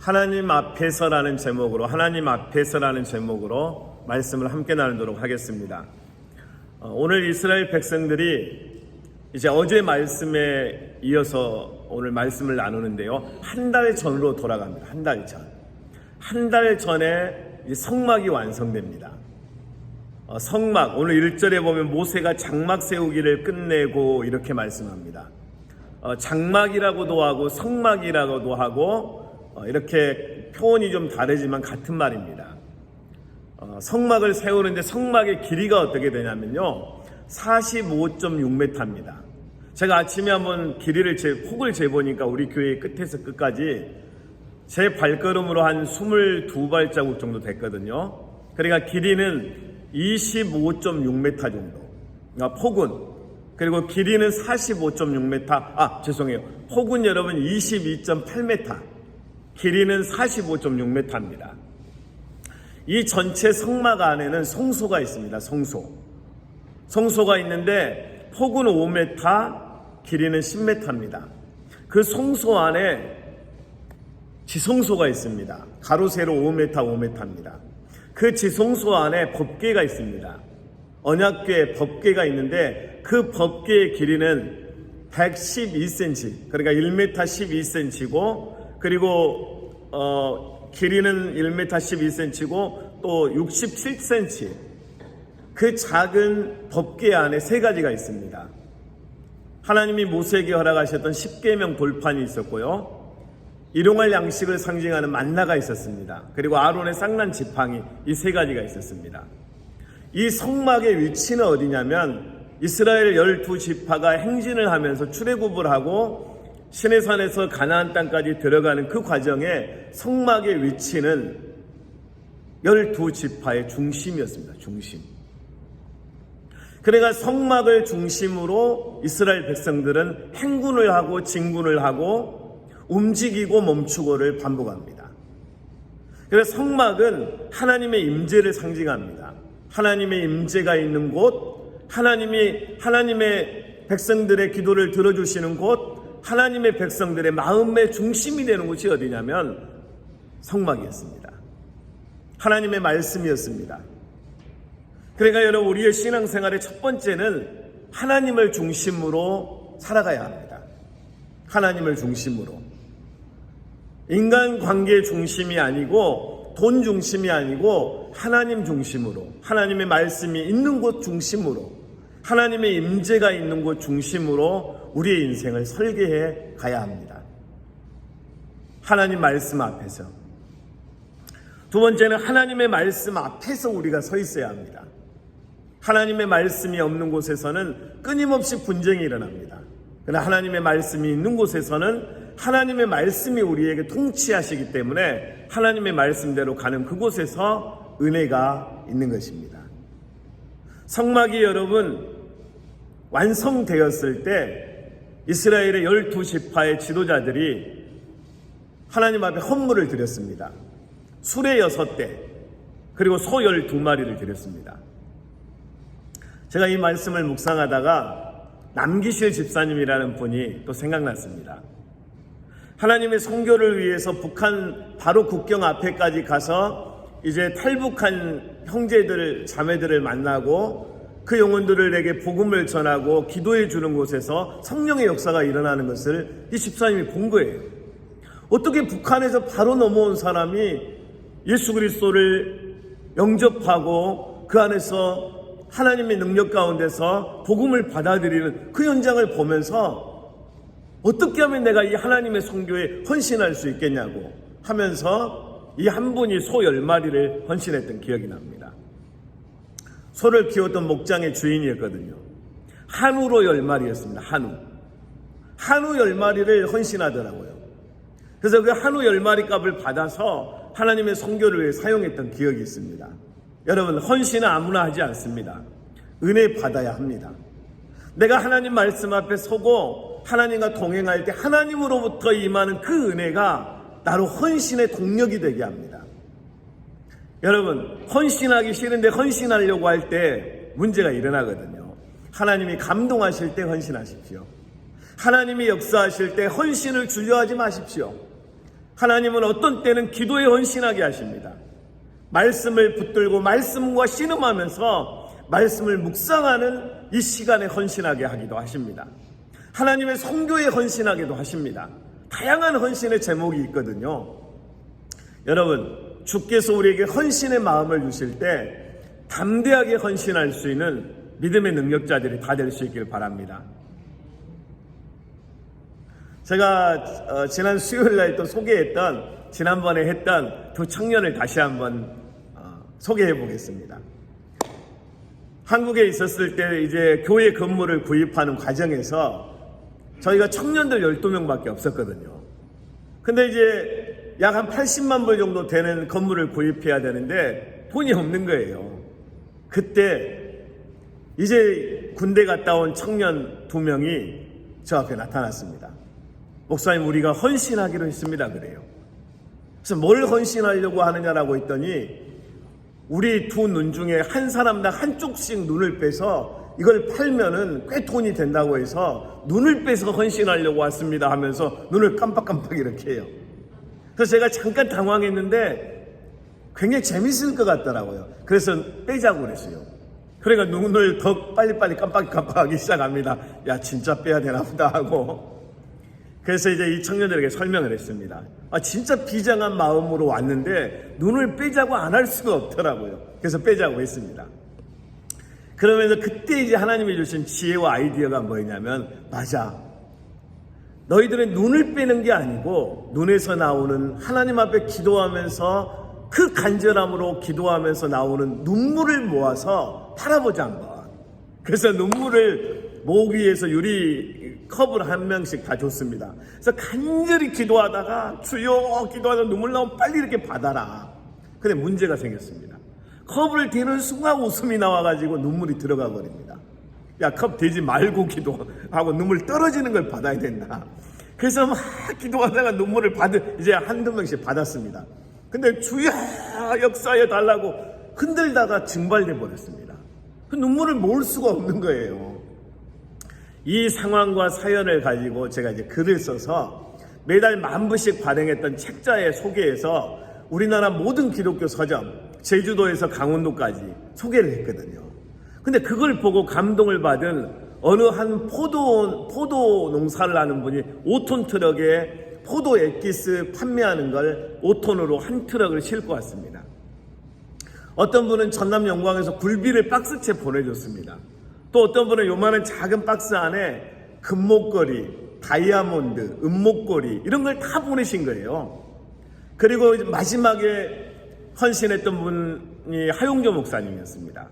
하나님 앞에서라는 제목으로 말씀을 함께 나누도록 하겠습니다. 오늘 이스라엘 백성들이 이제 어제 말씀에 이어서 오늘 말씀을 나누는데요. 한 달 전으로 돌아갑니다. 한 달 전. 한 달 전에 성막이 완성됩니다. 성막, 오늘 1절에 보면 모세가 장막 세우기를 끝내고 이렇게 말씀합니다. 장막이라고도 하고 성막이라고도 하고 이렇게 표현이 좀 다르지만 같은 말입니다. 성막을 세우는데 성막의 길이가 어떻게 되냐면요, 45.6m입니다. 제가 아침에 한번 폭을 재보니까 우리 교회 끝에서 끝까지 제 발걸음으로 한 22발자국 정도 됐거든요. 그러니까 길이는 25.6m 정도. 그러니까 폭은, 그리고 길이는 45.6m, 죄송해요. 폭은 여러분 22.8m, 길이는 45.6m입니다. 이 전체 성막 안에는 성소가 있습니다. 성소가 있는데 폭은 5m, 길이는 10m입니다. 그 성소 안에 지성소가 있습니다. 가로 세로 5m입니다. 그 지성소 안에 법궤가 있습니다. 언약궤 법궤가 있는데 그 법궤의 길이는 112cm, 그러니까 1m 12cm고, 그리고 길이는 1m 12cm고 또 67cm, 그 작은 법궤 안에 세 가지가 있습니다. 하나님이 모세에게 허락하셨던 십계명 돌판이 있었고요, 일용할 양식을 상징하는 만나가 있었습니다. 그리고 아론의 쌍난 지팡이, 이 세 가지가 있었습니다. 이 성막의 위치는 어디냐면 이스라엘 12지파가 행진을 하면서 출애굽을 하고 시내산에서 가나안 땅까지 들어가는 그 과정에 성막의 위치는 12지파의 중심이었습니다. 중심. 그러니까 성막을 중심으로 이스라엘 백성들은 행군을 하고 진군을 하고 움직이고 멈추고를 반복합니다. 그래서 성막은 하나님의 임재를 상징합니다. 하나님의 임재가 있는 곳, 하나님의 백성들의 기도를 들어주시는 곳, 하나님의 백성들의 마음의 중심이 되는 곳이 어디냐면 성막이었습니다. 하나님의 말씀이었습니다. 그러니까 여러분, 우리의 신앙생활의 첫 번째는 하나님을 중심으로 살아가야 합니다. 하나님을 중심으로. 인간관계 중심이 아니고 돈 중심이 아니고 하나님 중심으로, 하나님의 말씀이 있는 곳 중심으로, 하나님의 임재가 있는 곳 중심으로 우리의 인생을 설계해 가야 합니다. 하나님 말씀 앞에서. 두 번째는 하나님의 말씀 앞에서 우리가 서 있어야 합니다. 하나님의 말씀이 없는 곳에서는 끊임없이 분쟁이 일어납니다. 그러나 하나님의 말씀이 있는 곳에서는 하나님의 말씀이 우리에게 통치하시기 때문에 하나님의 말씀대로 가는 그곳에서 은혜가 있는 것입니다. 성막이 여러분 완성되었을 때 이스라엘의 12지파의 지도자들이 하나님 앞에 헌물을 드렸습니다. 수레 6대, 그리고 소 12마리를 드렸습니다. 제가 이 말씀을 묵상하다가 남기실 집사님이라는 분이 또 생각났습니다. 하나님의 선교를 위해서 북한 바로 국경 앞에까지 가서 이제 탈북한 형제들, 자매들을 만나고 그 영혼들에게 복음을 전하고 기도해 주는 곳에서 성령의 역사가 일어나는 것을 이 집사님이 본 거예요. 어떻게 북한에서 바로 넘어온 사람이 예수 그리스도를 영접하고 그 안에서 하나님의 능력 가운데서 복음을 받아들이는 그 현장을 보면서 어떻게 하면 내가 이 하나님의 선교에 헌신할 수 있겠냐고 하면서 이 한 분이 소 10마리를 헌신했던 기억이 납니다. 소를 키웠던 목장의 주인이었거든요. 한우로 10마리였습니다. 한우 10마리를 헌신하더라고요. 그래서 그 한우 10마리 값을 받아서 하나님의 선교를 위해 사용했던 기억이 있습니다. 여러분, 헌신은 아무나 하지 않습니다. 은혜 받아야 합니다. 내가 하나님 말씀 앞에 서고 하나님과 동행할 때 하나님으로부터 임하는 그 은혜가 나로 헌신의 동력이 되게 합니다. 여러분, 헌신하기 싫은데 헌신하려고 할 때 문제가 일어나거든요. 하나님이 감동하실 때 헌신하십시오. 하나님이 역사하실 때 헌신을 주저하지 마십시오. 하나님은 어떤 때는 기도에 헌신하게 하십니다. 말씀을 붙들고 말씀과 씨름하면서 말씀을 묵상하는 이 시간에 헌신하게 하기도 하십니다. 하나님의 성교에 헌신하기도 하십니다. 다양한 헌신의 제목이 있거든요. 여러분, 주께서 우리에게 헌신의 마음을 주실 때 담대하게 헌신할 수 있는 믿음의 능력자들이 다 될 수 있기를 바랍니다. 제가 지난 수요일날 또 소개했던, 지난번에 했던 두 청년을 다시 한번 소개해 보겠습니다. 한국에 있었을 때 이제 교회 건물을 구입하는 과정에서 저희가 청년들 12명밖에 없었거든요. 근데 이제 약 한 80만 불 정도 되는 건물을 구입해야 되는데 돈이 없는 거예요. 그때 이제 군대 갔다 온 청년 2명이 저 앞에 나타났습니다. 목사님, 우리가 헌신하기로 했습니다. 그래요. 그래서 뭘 헌신하려고 하느냐라고 했더니 우리 두 눈 중에 한 사람당 한쪽씩 눈을 빼서 이걸 팔면은 꽤 돈이 된다고 해서 눈을 빼서 헌신하려고 왔습니다 하면서 눈을 깜빡깜빡 이렇게 해요. 그래서 제가 잠깐 당황했는데 굉장히 재밌을 것 같더라고요. 그래서 빼자고 그랬어요. 그러니까 눈을 더 빨리빨리 깜빡깜빡하기 시작합니다. 야, 진짜 빼야 되나 보다 하고. 그래서 이제 이 청년들에게 설명을 했습니다. 진짜 비장한 마음으로 왔는데 눈을 빼자고 안 할 수가 없더라고요. 그래서 빼자고 했습니다. 그러면서 그때 이제 하나님이 주신 지혜와 아이디어가 뭐냐면, 맞아. 너희들은 눈을 빼는 게 아니고 눈에서 나오는, 하나님 앞에 기도하면서 그 간절함으로 기도하면서 나오는 눈물을 모아서 팔아보자 한번. 그래서 눈물을 모으기 위해서 유리 컵을 한 명씩 다 줬습니다. 그래서 간절히 기도하다가 주여 기도하다 눈물 나오면 빨리 이렇게 받아라. 근데 문제가 생겼습니다. 컵을 대는 순간 웃음이 나와가지고 눈물이 들어가 버립니다. 야, 컵 대지 말고 기도하고 눈물 떨어지는 걸 받아야 된다. 그래서 막 기도하다가 눈물을 이제 한두 명씩 받았습니다. 근데 주여 역사해 달라고 흔들다가 증발돼 버렸습니다. 그 눈물을 모을 수가 없는 거예요. 이 상황과 사연을 가지고 제가 이제 글을 써서 매달 10,000부씩 발행했던 책자에 소개해서 우리나라 모든 기독교 서점, 제주도에서 강원도까지 소개를 했거든요. 근데 그걸 보고 감동을 받은 어느 한 포도 농사를 하는 분이 5톤 트럭에 포도 액기스 판매하는 걸 5톤으로 한 트럭을 싣고 왔습니다. 어떤 분은 전남 영광에서 굴비를 박스채 보내줬습니다. 또 어떤 분은 요만한 작은 박스 안에 금목걸이, 다이아몬드, 은목걸이 이런 걸 다 보내신 거예요. 그리고 마지막에 헌신했던 분이 하용조 목사님이었습니다.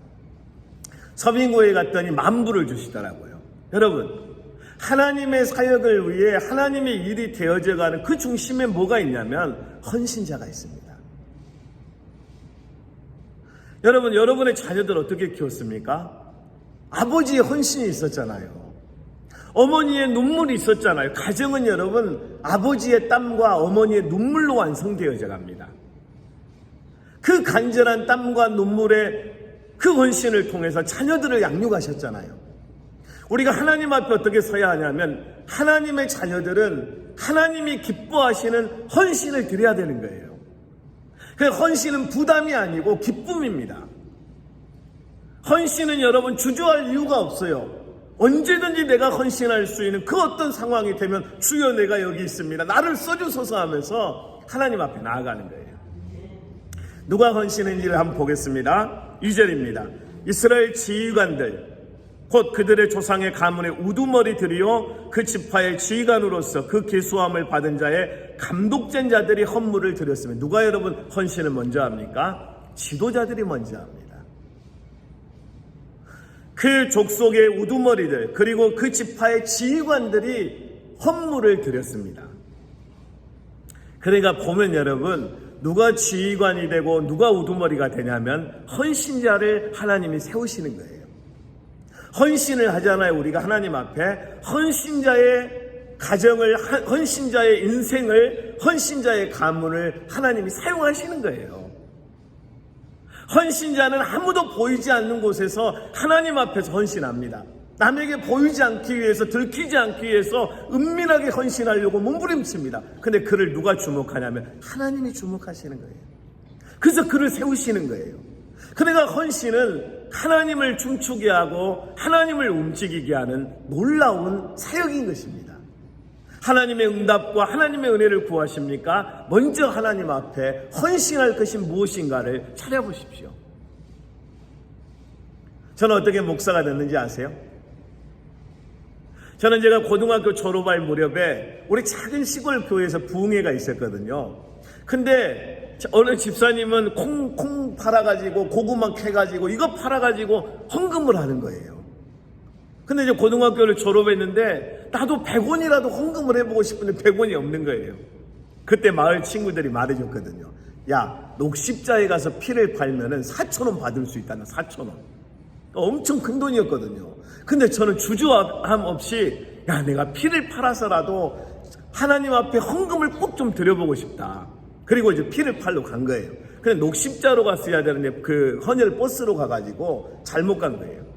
서빙고에 갔더니 10,000불을 주시더라고요. 여러분, 하나님의 사역을 위해 하나님의 일이 되어져가는 그 중심에 뭐가 있냐면 헌신자가 있습니다. 여러분, 여러분의 자녀들 어떻게 키웠습니까? 아버지의 헌신이 있었잖아요. 어머니의 눈물이 있었잖아요. 가정은 여러분 아버지의 땀과 어머니의 눈물로 완성되어져 갑니다. 그 간절한 땀과 눈물의 그 헌신을 통해서 자녀들을 양육하셨잖아요. 우리가 하나님 앞에 어떻게 서야 하냐면 하나님의 자녀들은 하나님이 기뻐하시는 헌신을 드려야 되는 거예요. 그 헌신은 부담이 아니고 기쁨입니다. 헌신은 여러분 주저할 이유가 없어요. 언제든지 내가 헌신할 수 있는 그 어떤 상황이 되면 주여 내가 여기 있습니다. 나를 써주소서 하면서 하나님 앞에 나아가는 거예요. 누가 헌신했는지를 한번 보겠습니다. 2절입니다. 이스라엘 지휘관들 곧 그들의 조상의 가문의 우두머리들이요 그 지파의 지휘관으로서 그 계수함을 받은 자의 감독된 자들이 헌물을 드렸으면 누가 여러분 헌신을 먼저 합니까? 지도자들이 먼저 합니다. 그 족속의 우두머리들 그리고 그 지파의 지휘관들이 헌물을 드렸습니다. 그러니까 보면 여러분 누가 지휘관이 되고 누가 우두머리가 되냐면 헌신자를 하나님이 세우시는 거예요. 헌신을 하잖아요. 우리가 하나님 앞에 헌신자의 가정을, 헌신자의 인생을, 헌신자의 가문을 하나님이 사용하시는 거예요. 헌신자는 아무도 보이지 않는 곳에서 하나님 앞에서 헌신합니다. 남에게 보이지 않기 위해서, 들키지 않기 위해서 은밀하게 헌신하려고 몸부림칩니다. 근데 그를 누가 주목하냐면 하나님이 주목하시는 거예요. 그래서 그를 세우시는 거예요. 그러니까 헌신은 하나님을 춤추게 하고 하나님을 움직이게 하는 놀라운 사역인 것입니다. 하나님의 응답과 하나님의 은혜를 구하십니까? 먼저 하나님 앞에 헌신할 것이 무엇인가를 찾아보십시오. 저는 어떻게 목사가 됐는지 아세요? 저는 제가 고등학교 졸업할 무렵에 우리 작은 시골 교회에서 부흥회가 있었거든요. 근데 어느 집사님은 콩 팔아가지고 고구마 캐가지고 이거 팔아가지고 헌금을 하는 거예요. 근데 이제 고등학교를 졸업했는데 나도 100원이라도 헌금을 해보고 싶은데 100원이 없는 거예요. 그때 마을 친구들이 말해줬거든요. 야, 녹십자에 가서 피를 팔면은 4,000원 받을 수 있다는 4,000원. 엄청 큰 돈이었거든요. 근데 저는 주저함 없이 야, 내가 피를 팔아서라도 하나님 앞에 헌금을 꼭 좀 드려보고 싶다. 그리고 이제 피를 팔러 간 거예요. 근데 녹십자로 갔어야 되는데 그 헌혈 버스로 가가지고 잘못 간 거예요.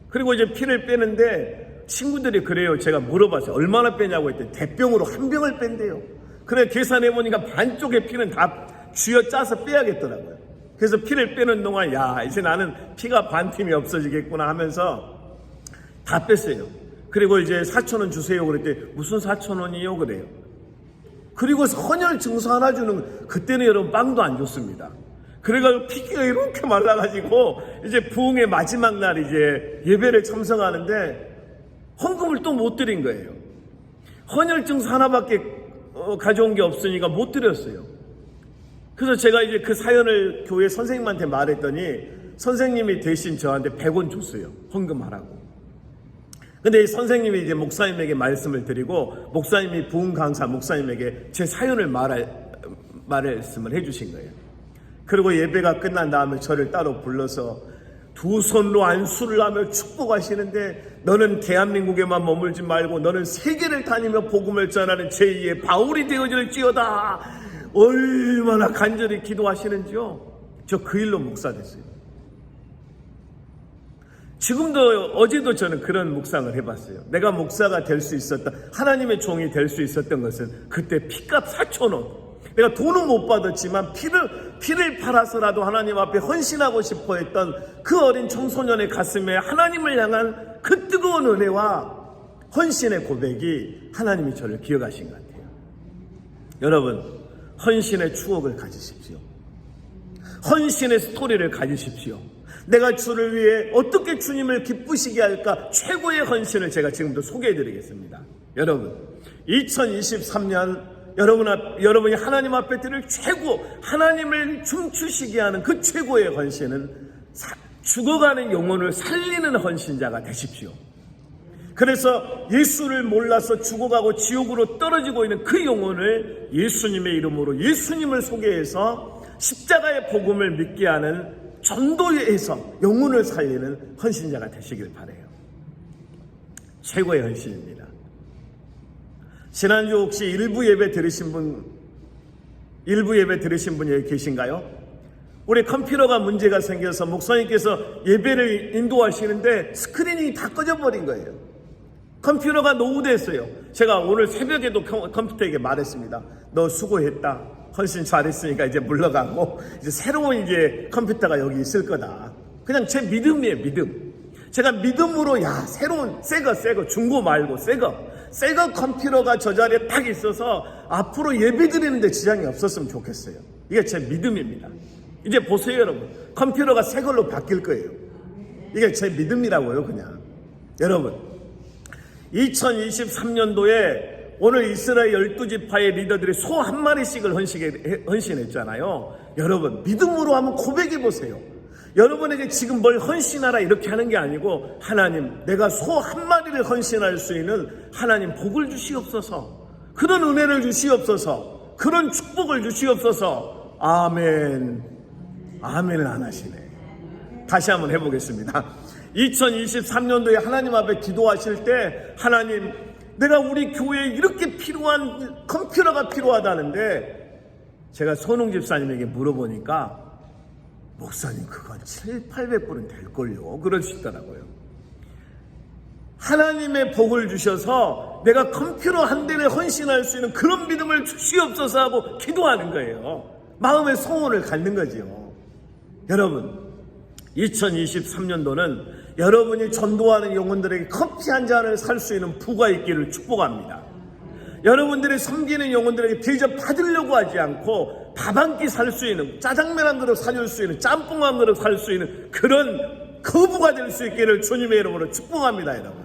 그리고 이제 피를 빼는데 친구들이 그래요. 제가 물어봤어요. 얼마나 빼냐고 했더니 대병으로 한 병을 뺀대요. 그래 계산해보니까 반쪽의 피는 다 쥐어짜서 빼야겠더라고요. 그래서 피를 빼는 동안 야, 이제 나는 피가 반 팀이 없어지겠구나 하면서 다 뺐어요. 그리고 이제 4,000원 주세요 그랬더니 무슨 4,000원이요 그래요. 그리고 헌혈 증서 하나 주는, 그때는 여러분 빵도 안 줬습니다. 그래가지고 피가 이렇게 말라가지고 이제 부흥의 마지막 날 이제 예배를 참석하는데 헌금을 또 못 드린 거예요. 헌혈 증서 하나밖에 가져온 게 없으니까 못 드렸어요. 그래서 제가 이제 그 사연을 교회 선생님한테 말했더니 선생님이 대신 저한테 100원 줬어요. 헌금하라고. 근데 이 선생님이 이제 목사님에게 말씀을 드리고 목사님이 부흥 강사 목사님에게 제 사연을 말씀을 해주신 거예요. 그리고 예배가 끝난 다음에 저를 따로 불러서 두 손으로 안수를 하며 축복하시는데 너는 대한민국에만 머물지 말고 너는 세계를 다니며 복음을 전하는 제2의 바울이 되어질지어다. 얼마나 간절히 기도하시는지요. 저 그 일로 목사 됐어요. 지금도 어제도 저는 그런 묵상을 해봤어요. 내가 목사가 될 수 있었다, 하나님의 종이 될 수 있었던 것은 그때 피값 4,000원, 내가 돈은 못 받았지만 피를 팔아서라도 하나님 앞에 헌신하고 싶어 했던 그 어린 청소년의 가슴에 하나님을 향한 그 뜨거운 은혜와 헌신의 고백이 하나님이 저를 기억하신 것 같아요. 여러분, 헌신의 추억을 가지십시오. 헌신의 스토리를 가지십시오. 내가 주를 위해 어떻게 주님을 기쁘시게 할까, 최고의 헌신을 제가 지금부터 소개해드리겠습니다. 여러분, 2023년 여러분이 하나님 앞에 드릴 최고, 하나님을 춤추시게 하는 그 최고의 헌신은 죽어가는 영혼을 살리는 헌신자가 되십시오. 그래서 예수를 몰라서 죽어가고 지옥으로 떨어지고 있는 그 영혼을 예수님의 이름으로 예수님을 소개해서 십자가의 복음을 믿게 하는 전도에서 영혼을 살리는 헌신자가 되시길 바라요. 최고의 헌신입니다. 지난주 혹시 일부 예배 들으신 분 여기 계신가요? 우리 컴퓨터가 문제가 생겨서 목사님께서 예배를 인도하시는데 스크린이 다 꺼져버린 거예요. 컴퓨터가 노후됐어요. 제가 오늘 새벽에도 컴퓨터에게 말했습니다. 너 수고했다. 훨씬 잘했으니까 이제 물러가고 이제 새로운 이제 컴퓨터가 여기 있을 거다. 그냥 제 믿음이에요, 믿음. 제가 믿음으로 새로운 새거 중고 말고 새거 컴퓨터가 저 자리에 딱 있어서 앞으로 예배 드리는데 지장이 없었으면 좋겠어요. 이게 제 믿음입니다. 이제 보세요, 여러분. 컴퓨터가 새 걸로 바뀔 거예요. 이게 제 믿음이라고요, 그냥. 여러분, 2023년도에 오늘 이스라엘 12지파의 리더들이 소 한 마리씩을 헌신했잖아요. 여러분, 믿음으로 한번 고백해 보세요. 여러분에게 지금 뭘 헌신하라 이렇게 하는 게 아니고, 하나님, 내가 소 한 마리를 헌신할 수 있는 하나님 복을 주시옵소서, 그런 은혜를 주시옵소서, 그런 축복을 주시옵소서. 아멘. 아멘을 안 하시네. 다시 한번 해보겠습니다. 2023년도에 하나님 앞에 기도하실 때, 하나님, 내가 우리 교회에 이렇게 필요한 컴퓨터가 필요하다는데, 제가 손흥 집사님에게 물어보니까 목사님 그건 700~800불은 될걸요 그러시더라고요. 하나님의 복을 주셔서 내가 컴퓨터 한 대를 헌신할 수 있는 그런 믿음을 주시옵소서 하고 기도하는 거예요. 마음의 소원을 갖는 거죠. 여러분, 2023년도는 여러분이 전도하는 영혼들에게 커피 한 잔을 살 수 있는 부가 있기를 축복합니다. 여러분들이 섬기는 영혼들에게 대접 받으려고 하지 않고 밥 한 끼 살 수 있는, 짜장면 한 그릇 사줄 수 있는, 짬뽕 한 그릇 살 수 있는 그런 거부가 될 수 있기를 주님의 이름으로 축복합니다, 여러분.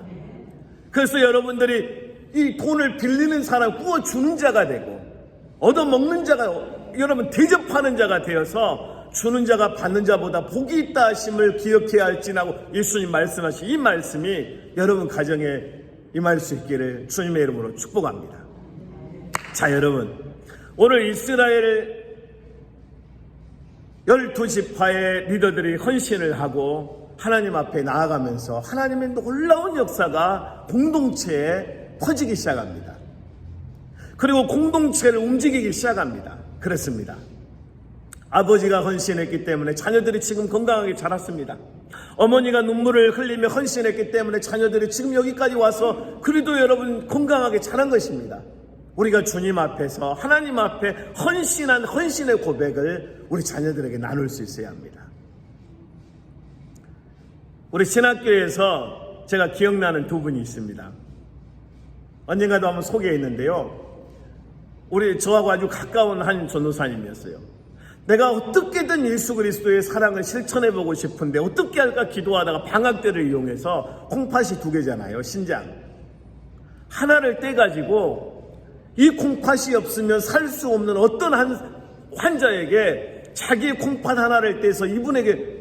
그래서 여러분들이 이 돈을 빌리는 사람 구워주는 자가 되고 얻어먹는 자가, 여러분 대접하는 자가 되어서 주는 자가 받는 자보다 복이 있다 하심을 기억해야 할지라고 예수님 말씀하신 이 말씀이 여러분 가정에 임할 수 있기를 주님의 이름으로 축복합니다. 자, 여러분, 오늘 이스라엘 12지파의 리더들이 헌신을 하고 하나님 앞에 나아가면서 하나님의 놀라운 역사가 공동체에 퍼지기 시작합니다. 그리고 공동체를 움직이기 시작합니다. 그렇습니다. 아버지가 헌신했기 때문에 자녀들이 지금 건강하게 자랐습니다. 어머니가 눈물을 흘리며 헌신했기 때문에 자녀들이 지금 여기까지 와서 그래도 여러분 건강하게 자란 것입니다. 우리가 주님 앞에서 하나님 앞에 헌신한 헌신의 고백을 우리 자녀들에게 나눌 수 있어야 합니다. 우리 신학교에서 제가 기억나는 두 분이 있습니다. 언젠가도 한번 소개했는데요. 우리 저하고 아주 가까운 한 전도사님이었어요. 내가 어떻게든 예수 그리스도의 사랑을 실천해보고 싶은데 어떻게 할까 기도하다가 방학 때를 이용해서 콩팥이 2개잖아요. 신장. 하나를 떼가지고 이 콩팥이 없으면 살 수 없는 어떤 한 환자에게 자기의 콩팥 하나를 떼서 이분에게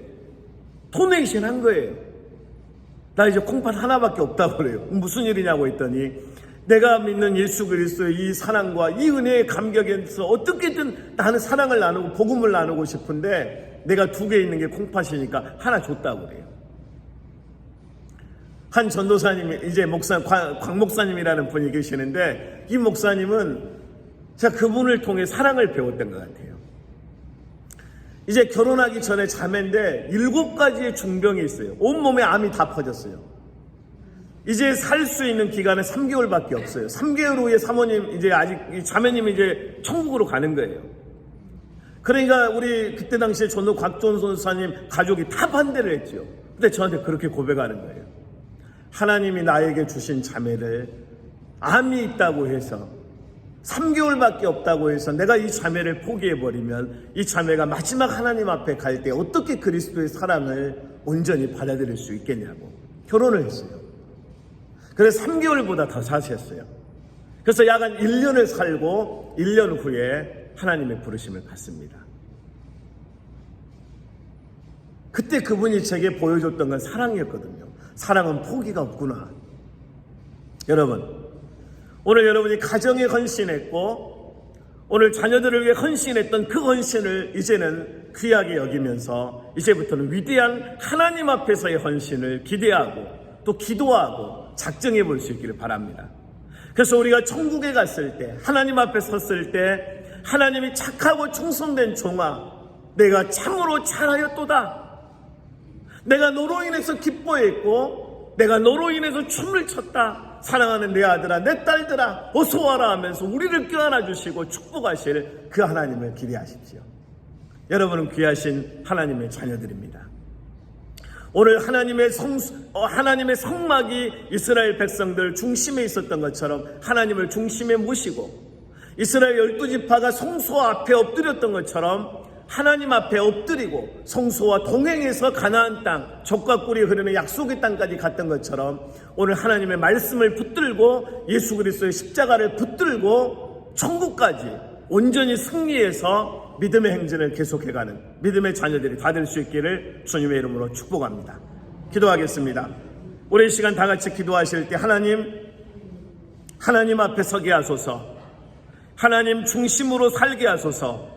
도네이션 한 거예요. 나 이제 콩팥 하나밖에 없다고 그래요. 무슨 일이냐고 했더니 내가 믿는 예수 그리스도의 이 사랑과 이 은혜의 감격에서 어떻게든 나는 사랑을 나누고 복음을 나누고 싶은데 내가 2개 있는 게 콩팥이니까 하나 줬다고 그래요. 한 전도사님이 이제 광 목사님이라는 분이 계시는데 이 목사님은 제가 그분을 통해 사랑을 배웠던 것 같아요. 이제 결혼하기 전에 자매인데 7가지의 중병이 있어요. 온몸에 암이 다 퍼졌어요. 이제 살 수 있는 기간은 3개월밖에 없어요. 3개월 후에 사모님, 이제 아직 자매님이 이제 천국으로 가는 거예요. 그러니까 우리 그때 당시에 곽존 선사님 가족이 다 반대를 했죠. 근데 저한테 그렇게 고백하는 거예요. 하나님이 나에게 주신 자매를 암이 있다고 해서 3개월밖에 없다고 해서 내가 이 자매를 포기해버리면 이 자매가 마지막 하나님 앞에 갈 때 어떻게 그리스도의 사랑을 온전히 받아들일 수 있겠냐고 결혼을 했어요. 그래서 3개월보다 더 사셨어요. 그래서 약 한 1년을 살고 1년 후에 하나님의 부르심을 받습니다. 그때 그분이 제게 보여줬던 건 사랑이었거든요. 사랑은 포기가 없구나. 여러분, 오늘 여러분이 가정에 헌신했고 오늘 자녀들을 위해 헌신했던 그 헌신을 이제는 귀하게 여기면서 이제부터는 위대한 하나님 앞에서의 헌신을 기대하고 또 기도하고 작정해 볼 수 있기를 바랍니다. 그래서 우리가 천국에 갔을 때 하나님 앞에 섰을 때 하나님이 착하고 충성된 종아 내가 참으로 잘하였도다. 내가 너로 인해서 기뻐했고 내가 너로 인해서 춤을 췄다. 사랑하는 내 아들아 내 딸들아 어서 와라 하면서 우리를 껴안아 주시고 축복하실 그 하나님을 기대하십시오. 여러분은 귀하신 하나님의 자녀들입니다. 오늘 하나님의 성막이 이스라엘 백성들 중심에 있었던 것처럼 하나님을 중심에 모시고 이스라엘 12지파가 성소 앞에 엎드렸던 것처럼 하나님 앞에 엎드리고 성소와 동행해서 가나안 땅, 젖과 꿀이 흐르는 약속의 땅까지 갔던 것처럼 오늘 하나님의 말씀을 붙들고 예수 그리스도의 십자가를 붙들고 천국까지 온전히 승리해서 믿음의 행진을 계속해가는 믿음의 자녀들이 다 될 수 있기를 주님의 이름으로 축복합니다. 기도하겠습니다. 우리 이 시간 다 같이 기도하실 때 하나님 앞에 서게 하소서. 하나님 중심으로 살게 하소서.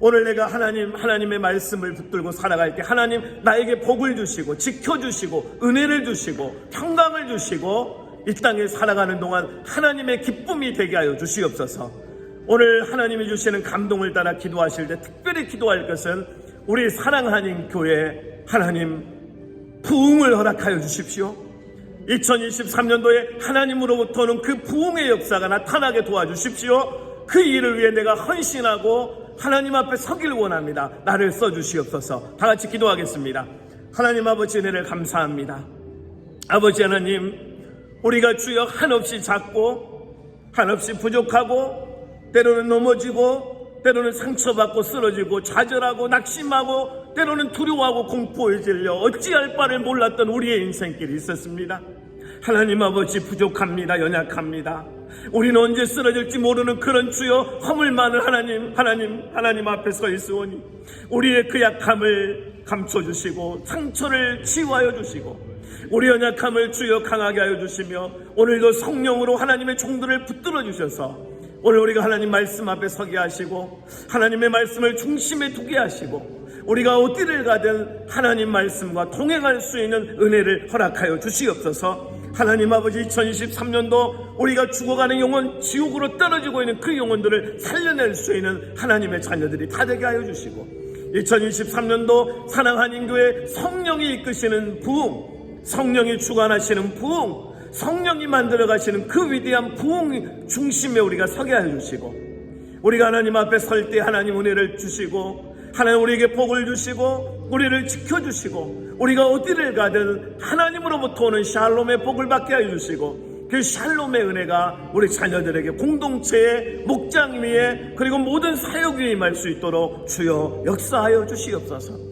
오늘 내가 하나님의 말씀을 붙들고 살아갈 때 하나님 나에게 복을 주시고 지켜주시고 은혜를 주시고 평강을 주시고 이 땅에 살아가는 동안 하나님의 기쁨이 되게 하여 주시옵소서. 오늘 하나님이 주시는 감동을 따라 기도하실 때 특별히 기도할 것은 우리 사랑하는 교회 하나님 부흥을 허락하여 주십시오. 2023년도에 하나님으로부터 오는 그 부흥의 역사가 나타나게 도와주십시오. 그 일을 위해 내가 헌신하고 하나님 앞에 서길 원합니다. 나를 써주시옵소서. 다 같이 기도하겠습니다. 하나님 아버지, 은혜를 감사합니다. 아버지 하나님, 우리가 주여 한없이 작고 한없이 부족하고 때로는 넘어지고 때로는 상처받고 쓰러지고 좌절하고 낙심하고 때로는 두려워하고 공포에 질려 어찌할 바를 몰랐던 우리의 인생길이 있었습니다. 하나님 아버지, 부족합니다. 연약합니다. 우리는 언제 쓰러질지 모르는 그런 주여 허물 많은 하나님 앞에 서 있으오니 우리의 그 약함을 감춰주시고 상처를 치유하여 주시고 우리 연약함을 주여 강하게 하여 주시며 오늘도 성령으로 하나님의 종들을 붙들어 주셔서 오늘 우리가 하나님 말씀 앞에 서게 하시고 하나님의 말씀을 중심에 두게 하시고 우리가 어디를 가든 하나님 말씀과 동행할 수 있는 은혜를 허락하여 주시옵소서. 하나님 아버지, 2023년도 우리가 죽어가는 영혼, 지옥으로 떨어지고 있는 그 영혼들을 살려낼 수 있는 하나님의 자녀들이 다 되게 하여 주시고 2023년도 사랑하는 인교회 성령이 이끄시는 부흥, 성령이 주관하시는 부흥, 성령이 만들어 가시는 그 위대한 부흥 중심에 우리가 서게 하여 주시고 우리가 하나님 앞에 설 때 하나님 은혜를 주시고 하나님 우리에게 복을 주시고 우리를 지켜주시고 우리가 어디를 가든 하나님으로부터 오는 샬롬의 복을 받게 하여 주시고 그 샬롬의 은혜가 우리 자녀들에게 공동체에 목장 위에 그리고 모든 사역 위에 임할 수 있도록 주여 역사하여 주시옵소서.